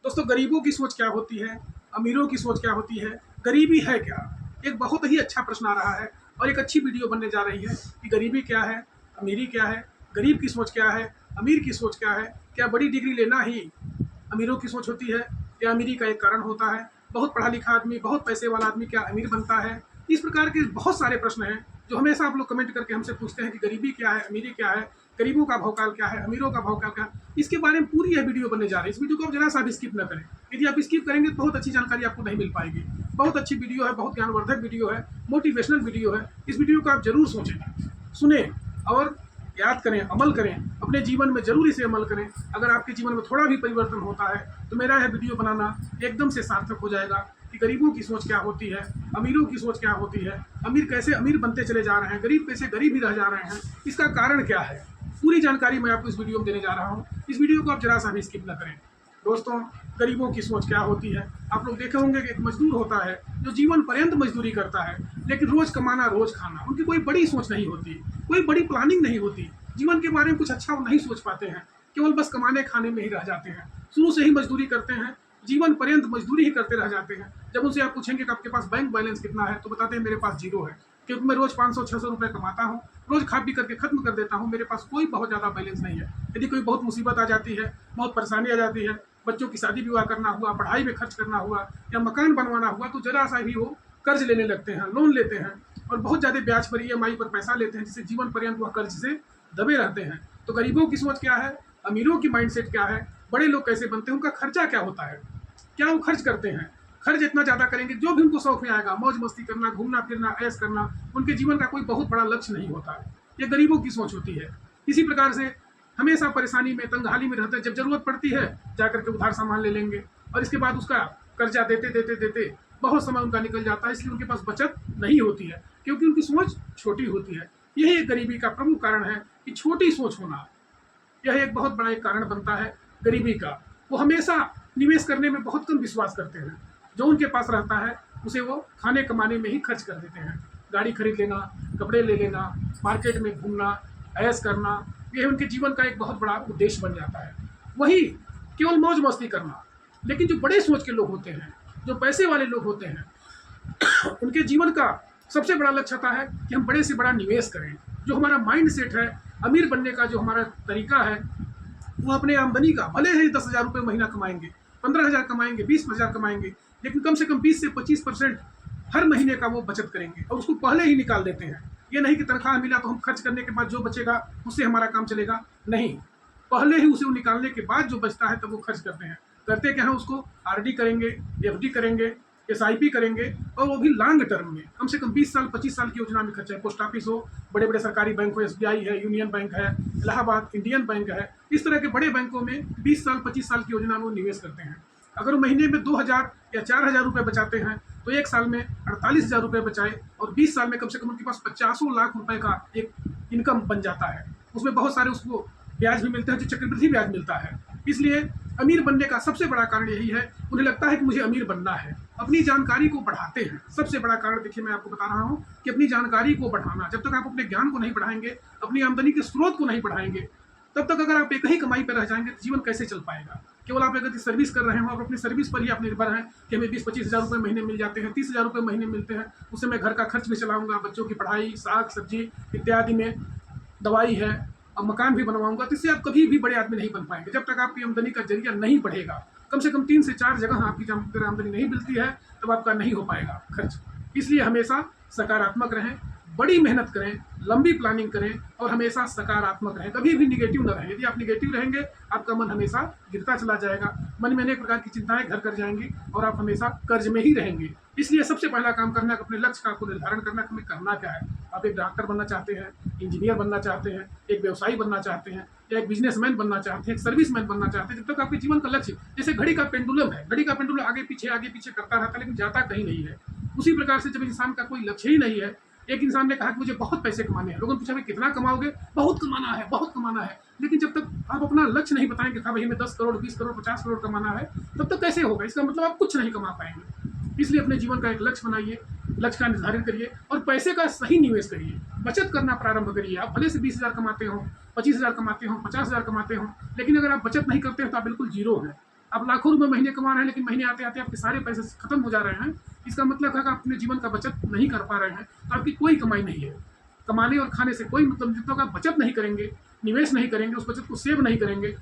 दोस्तों, गरीबों की सोच क्या होती है, अमीरों की सोच क्या होती है, गरीबी है क्या? एक बहुत ही अच्छा प्रश्न आ रहा है और एक अच्छी वीडियो बनने जा रही है कि गरीबी क्या है, अमीरी क्या है, गरीब की सोच क्या है, अमीर की सोच क्या है, क्या बड़ी डिग्री लेना ही अमीरों की सोच होती है या अमीरी का एक कारण होता है, बहुत पढ़ा लिखा आदमी, बहुत पैसे वाला आदमी क्या अमीर बनता है? इस प्रकार के बहुत सारे प्रश्न हैं जो हमेशा आप लोग कमेंट करके हमसे पूछते हैं कि गरीबी क्या है, अमीरी क्या है, गरीबों का भौकाल क्या है, अमीरों का भौकाल क्या है। इसके बारे में पूरी यह वीडियो बनने जा रही है। इस वीडियो को आप जरा सा भी स्किप न करें। यदि आप स्किप करेंगे तो बहुत अच्छी जानकारी आपको नहीं मिल पाएगी। बहुत अच्छी वीडियो है, बहुत ज्ञानवर्धक वीडियो है, मोटिवेशनल वीडियो है। इस वीडियो को आप जरूर सोचें, सुने और याद करें, अमल करें, अपने जीवन में जरूर इसे अमल करें। अगर आपके जीवन में थोड़ा भी परिवर्तन होता है तो मेरा यह वीडियो बनाना एकदम से सार्थक हो जाएगा कि गरीबों की सोच क्या होती है, अमीरों की सोच क्या होती है, अमीर कैसे अमीर बनते चले जा रहे हैं, गरीब कैसे गरीब ही रह जा रहे हैं, इसका कारण क्या है। पूरी जानकारी मैं आपको इस वीडियो में देने जा रहा हूँ। इस वीडियो को आप जरा सा भी स्किप न करें। दोस्तों, गरीबों की सोच क्या होती है? आप लोग देखे होंगे कि एक मजदूर होता है जो जीवन पर्यंत मजदूरी करता है, लेकिन रोज कमाना रोज खाना, उनकी कोई बड़ी सोच नहीं होती, कोई बड़ी प्लानिंग नहीं होती, जीवन के बारे में कुछ अच्छा वो नहीं सोच पाते हैं, केवल बस कमाने खाने में ही रह जाते हैं। शुरू से ही मजदूरी करते हैं, जीवन पर्यंत मजदूरी ही करते रह जाते हैं। जब उनसे आप पूछेंगे कि आपके पास बैंक बैलेंस कितना है तो बताते हैं मेरे पास जीरो है, क्योंकि मैं रोज 500-600 रुपये कमाता हूँ, रोज खा पी करके खत्म कर देता हूँ, मेरे पास कोई बहुत ज़्यादा बैलेंस नहीं है। यदि कोई बहुत मुसीबत आ जाती है, बहुत परेशानी आ जाती है, बच्चों की शादी विवाह करना हुआ, पढ़ाई में खर्च करना हुआ या मकान बनवाना हुआ, तो जरा सा भी वो कर्ज लेने लगते हैं, लोन लेते हैं और बहुत ज़्यादा ब्याज पर EMI पर पैसा लेते हैं, जिससे जीवन पर्यंत वह कर्ज से दबे रहते हैं। तो गरीबों की सोच क्या है, अमीरों की माइंडसेट क्या है, बड़े लोग कैसे बनते हैं, उनका खर्चा क्या होता है, क्या वो खर्च करते हैं। खर्च इतना ज़्यादा करेंगे, जो भी उनको शौक में आएगा, मौज मस्ती करना, घूमना फिरना, ऐश करना, उनके जीवन का कोई बहुत बड़ा लक्ष्य नहीं होता है। ये गरीबों की सोच होती है। इसी प्रकार से हमेशा परेशानी में, तंगहाली में रहते हैं। जब जरूरत पड़ती है जाकर के उधार सामान ले लेंगे और इसके बाद उसका कर्जा देते देते देते बहुत समय उनका निकल जाता है, इसलिए उनके पास बचत नहीं होती है, क्योंकि उनकी सोच छोटी होती है। यही एक गरीबी का प्रमुख कारण है कि छोटी सोच होना, यह एक बहुत बड़ा एक कारण बनता है गरीबी का। वो हमेशा निवेश करने में बहुत कम विश्वास करते हैं, जो उनके पास रहता है उसे वो खाने कमाने में ही खर्च कर देते हैं। गाड़ी खरीद लेना, कपड़े ले लेना, मार्केट में घूमना, ऐश करना, यह उनके जीवन का एक बहुत बड़ा उद्देश्य बन जाता है। वही केवल मौज मस्ती करना। लेकिन जो बड़े सोच के लोग होते हैं, जो पैसे वाले लोग होते हैं, उनके जीवन का सबसे बड़ा लक्ष्य होता है कि हम बड़े से बड़ा निवेश करें। जो हमारा माइंड सेट है, अमीर बनने का जो हमारा तरीका है, वो अपने आमदनी का भले ही 10,000 रुपये महीना कमाएंगे, 15,000 कमाएंगे, 20,000 कमाएंगे, लेकिन कम से कम 20 से 25% हर महीने का वो बचत करेंगे और उसको पहले ही निकाल देते हैं। ये नहीं कि तनख्वाह मिला तो हम खर्च करने के बाद जो बचेगा उससे हमारा काम चलेगा, नहीं, पहले ही उसे वो निकालने के बाद जो बचता है तब वो खर्च करते हैं। करते क्या है, उसको RD करेंगे, FD करेंगे, SIP करेंगे, और वो भी लॉन्ग टर्म में, कम से कम 20 साल 25 साल की योजना में खर्चा है। पोस्ट ऑफिस हो, बड़े बड़े सरकारी बैंक हो, SBI है, यूनियन बैंक है, इलाहाबाद इंडियन बैंक है, इस तरह के बड़े बैंकों में 20 साल 25 साल की योजना में वो निवेश करते हैं। अगर वो महीने में 2,000 या 4,000 रुपये बचाते हैं तो एक साल में 48,000 रुपये बचाए और 20 साल में कम से कम उनके पास 50 लाख रुपए का एक इनकम बन जाता है। उसमें बहुत सारे उसको ब्याज भी मिलते हैं, जो चक्रवृद्धि ब्याज मिलता है। इसलिए अमीर बनने का सबसे बड़ा कारण यही है, उन्हें लगता है कि मुझे अमीर बनना है। अपनी जानकारी को बढ़ाते हैं। सबसे बड़ा कारण देखिए, मैं आपको बता रहा हूँ कि अपनी जानकारी को बढ़ाना। जब तक आप अपने ज्ञान को नहीं बढ़ाएंगे, अपनी आमदनी के स्रोत को नहीं बढ़ाएंगे, तब तक अगर आप एक ही कमाई पर रह जाएंगे तो जीवन कैसे चल पाएगा। केवल आप अगर सर्विस कर रहे हो, आप अपनी सर्विस पर ही आप निर्भर हैं कि हमें 20-25 हज़ार रुपये महीने मिल जाते हैं, 30,000 रुपये महीने मिलते हैं, उससे मैं घर का खर्च भी चलाऊंगा, बच्चों की पढ़ाई, साग सब्जी इत्यादि में, दवाई है, और मकान भी बनवाऊंगा, तो इससे आप कभी भी बड़े आदमी नहीं बन पाएंगे। जब तक आपकी आमदनी का जरिया नहीं बढ़ेगा, कम से कम 3 से 4 जगह आपकी आमदनी नहीं मिलती है, तब आपका नहीं हो पाएगा खर्च। इसलिए हमेशा सकारात्मक रहें, बड़ी मेहनत करें, लंबी प्लानिंग करें और हमेशा सकारात्मक रहें, कभी भी निगेटिव न रहें। यदि आप निगेटिव रहेंगे, आपका मन हमेशा गिरता चला जाएगा, मन में अनेक प्रकार की चिंताएं घर कर जाएंगी और आप हमेशा कर्ज में ही रहेंगे। इसलिए सबसे पहला काम करना है अपने लक्ष्य का को निर्धारण करना कि हमें करना क्या है। आप एक डॉक्टर बनना चाहते हैं, इंजीनियर बनना चाहते हैं, एक व्यवसायी बनना चाहते हैं, या एक बिजनेसमैन बनना चाहते हैं, एक सर्विसमैन बनना चाहते हैं, जब तक आपके जीवन का लक्ष्य, जैसे घड़ी का पेंडुलम है, घड़ी का पेंडुलम आगे पीछे करता रहता है, लेकिन जाता कहीं नहीं है। उसी प्रकार से जब इंसान का कोई लक्ष्य ही नहीं है, एक इंसान ने कहा कि मुझे बहुत पैसे कमाने हैं, लोगों ने पूछा भाई कितना कमाओगे, बहुत कमाना है, बहुत कमाना है, लेकिन जब तक आप अपना लक्ष्य नहीं बताएंगे, हाँ भाई हमें 10 करोड़ 20 करोड़ 50 करोड़ कमाना है, तब तक कैसे होगा। इसका मतलब आप कुछ नहीं कमा पाएंगे। इसलिए अपने जीवन का एक लक्ष्य बनाइए, लक्ष्य का निर्धारण करिए और पैसे का सही निवेश करिए, बचत करना प्रारंभ करिए। आप भले से 20,000 कमाते हो, 25,000 कमाते हो, 50,000 कमाते हो, लेकिन अगर आप बचत नहीं करते हो तो आप बिल्कुल जीरो हैं। आप लाखों रुपए महीने कमा रहे हैं, लेकिन महीने आते आते आपके सारे पैसे खत्म हो जा रहे हैं, इसका मतलब है कि आप अपने जीवन का बचत नहीं कर पा रहे हैं, तो आपकी कोई कमाई नहीं है। कमाने और खाने से कोई मतलब नहीं। जब तक आप बचत नहीं करेंगे, निवेश नहीं करेंगे, उस बचत को सेव नहीं करेंगे,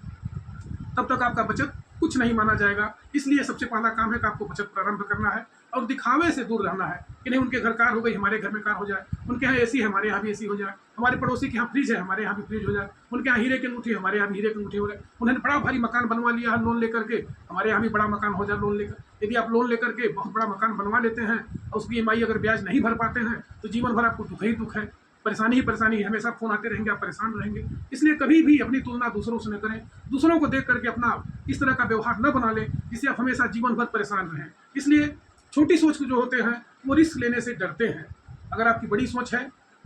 तब तक आपका बचत कुछ नहीं माना जाएगा। इसलिए सबसे पहला काम है कि आपको बचत प्रारंभ करना है और दिखावे से दूर रहना है कि नहीं उनके घर कार हो गई, हमारे घर में कार हो जाए, उनके यहाँ एसी है, हमारे यहाँ भी एसी हो जाए, हमारे पड़ोसी के यहाँ फ्रिज है, हमारे यहाँ भी फ्रिज हो जाए, उनके यहाँ हीरे की अंगूठी है, हमारे यहाँ भी हीरे की अंगूठी हो जाए, उन्होंने बड़ा भारी मकान बनवा लिया है लोन लेकर के, हमारे यहाँ भी बड़ा मकान हो जाए लोन लेकर। यदि आप लोन लेकर के बहुत बड़ा मकान बनवा लेते हैं और उसकी EMI अगर ब्याज नहीं भर पाते हैं तो जीवन भर आपको दुख ही दुख है, परेशानी ही परेशानी है, हमेशा फ़ोन आते रहेंगे, आप परेशान रहेंगे। इसलिए कभी भी अपनी तुलना दूसरों से न करें, दूसरों को देख करके अपना इस तरह का व्यवहार न बना लें जिससे आप हमेशा जीवन भर परेशान रहें। इसलिए छोटी सोच के जो होते हैं वो रिस्क लेने से डरते हैं। अगर आपकी बड़ी सोच है,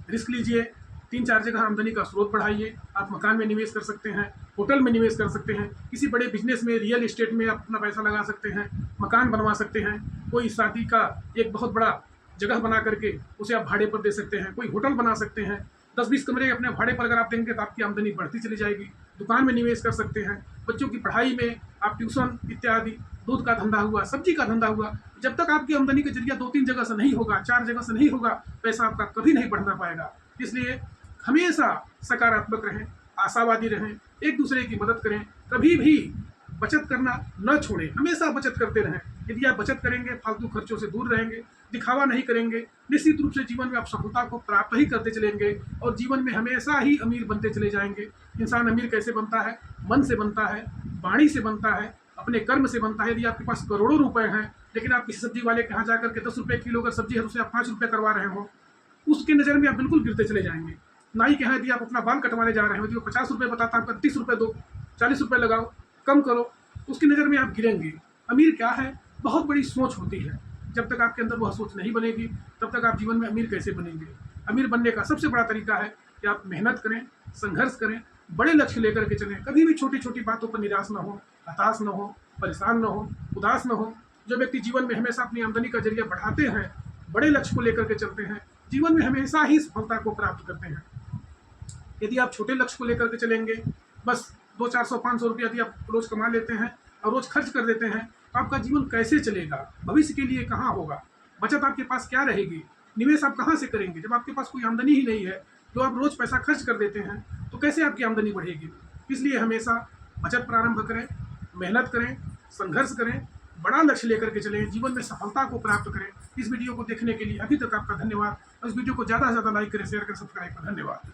रिस्क लीजिए, 3-4 जगह आमदनी का स्रोत बढ़ाइए। आप मकान में निवेश कर सकते हैं, होटल में निवेश कर सकते हैं, किसी बड़े बिजनेस में, रियल एस्टेट में आप अपना पैसा लगा सकते हैं, मकान बनवा सकते हैं, कोई शादी का एक बहुत बड़ा जगह बना करके उसे आप भाड़े पर दे सकते हैं, कोई होटल बना सकते हैं, 10-20 कमरे अपने भाड़े पर अगर आप देंगे तो आपकी आमदनी बढ़ती चली जाएगी। दुकान में निवेश कर सकते हैं, बच्चों की पढ़ाई में आप ट्यूशन इत्यादि, दूध का धंधा हुआ, सब्जी का धंधा हुआ। जब तक आपकी आमदनी का जरिया 2-3 जगह से नहीं होगा, 4 जगह से नहीं होगा, पैसा आपका कभी नहीं बढ़ना पाएगा। इसलिए हमेशा सकारात्मक रहें, आशावादी रहें, एक दूसरे की मदद करें, कभी भी बचत करना न छोड़ें, हमेशा बचत करते रहें। यदि आप बचत करेंगे, फालतू खर्चों से दूर रहेंगे, दिखावा नहीं करेंगे, निश्चित रूप से जीवन में आप सफलता को प्राप्त ही करते चलेंगे और जीवन में हमेशा ही अमीर बनते चले जाएंगे। इंसान अमीर कैसे बनता है? मन से बनता है, वाणी से बनता है, अपने कर्म से बनता है। यदि आपके पास करोड़ों रुपए हैं लेकिन आप किसी सब्जी वाले के यहाँ जाकर के 10 रुपये किलो अगर सब्जी है तो उसे आप 5 रुपये करवा रहे हो, उसके नज़र में आप बिल्कुल गिरते चले जाएंगे। नाई के यहाँ यदि आप अपना बाल कटवाने जा रहे हो, यदि वो 50 रुपये बताता है, आपका 30 रुपये दो, 40 रुपये लगाओ, कम करो, उसकी नज़र में आप गिरेंगे। अमीर क्या है? बहुत बड़ी सोच होती है। जब तक आपके अंदर वह सोच नहीं बनेगी तब तक आप जीवन में अमीर कैसे बनेंगे? अमीर बनने का सबसे बड़ा तरीका है कि आप मेहनत करें, संघर्ष करें, बड़े लक्ष्य लेकर के चलें, कभी भी छोटी छोटी बातों पर निराश न हो, हताश न हो, परेशान न हो, उदास न हो। जो व्यक्ति जीवन में हमेशा अपनी आमदनी का जरिया बढ़ाते हैं, बड़े लक्ष्य को लेकर के चलते हैं, जीवन में हमेशा ही सफलता को प्राप्त करते हैं। यदि आप छोटे लक्ष्य को लेकर के चलेंगे, बस 200-400-500 रुपये यदि आप रोज़ कमा लेते हैं और रोज़ खर्च कर देते हैं, तो आपका जीवन कैसे चलेगा? भविष्य के लिए कहाँ होगा? बचत आपके पास क्या रहेगी? निवेश आप कहाँ से करेंगे? जब आपके पास कोई आमदनी ही नहीं है, जो आप रोज़ पैसा खर्च कर देते हैं, तो कैसे आपकी आमदनी बढ़ेगी? इसलिए हमेशा बचत प्रारंभ करें, मेहनत करें, संघर्ष करें, बड़ा लक्ष्य लेकर के चलें, जीवन में सफलता को प्राप्त करें। इस वीडियो को देखने के लिए अभी तक आपका धन्यवाद। इस वीडियो को ज़्यादा से ज़्यादा लाइक करें, शेयर करें, सब्सक्राइब करें। धन्यवाद।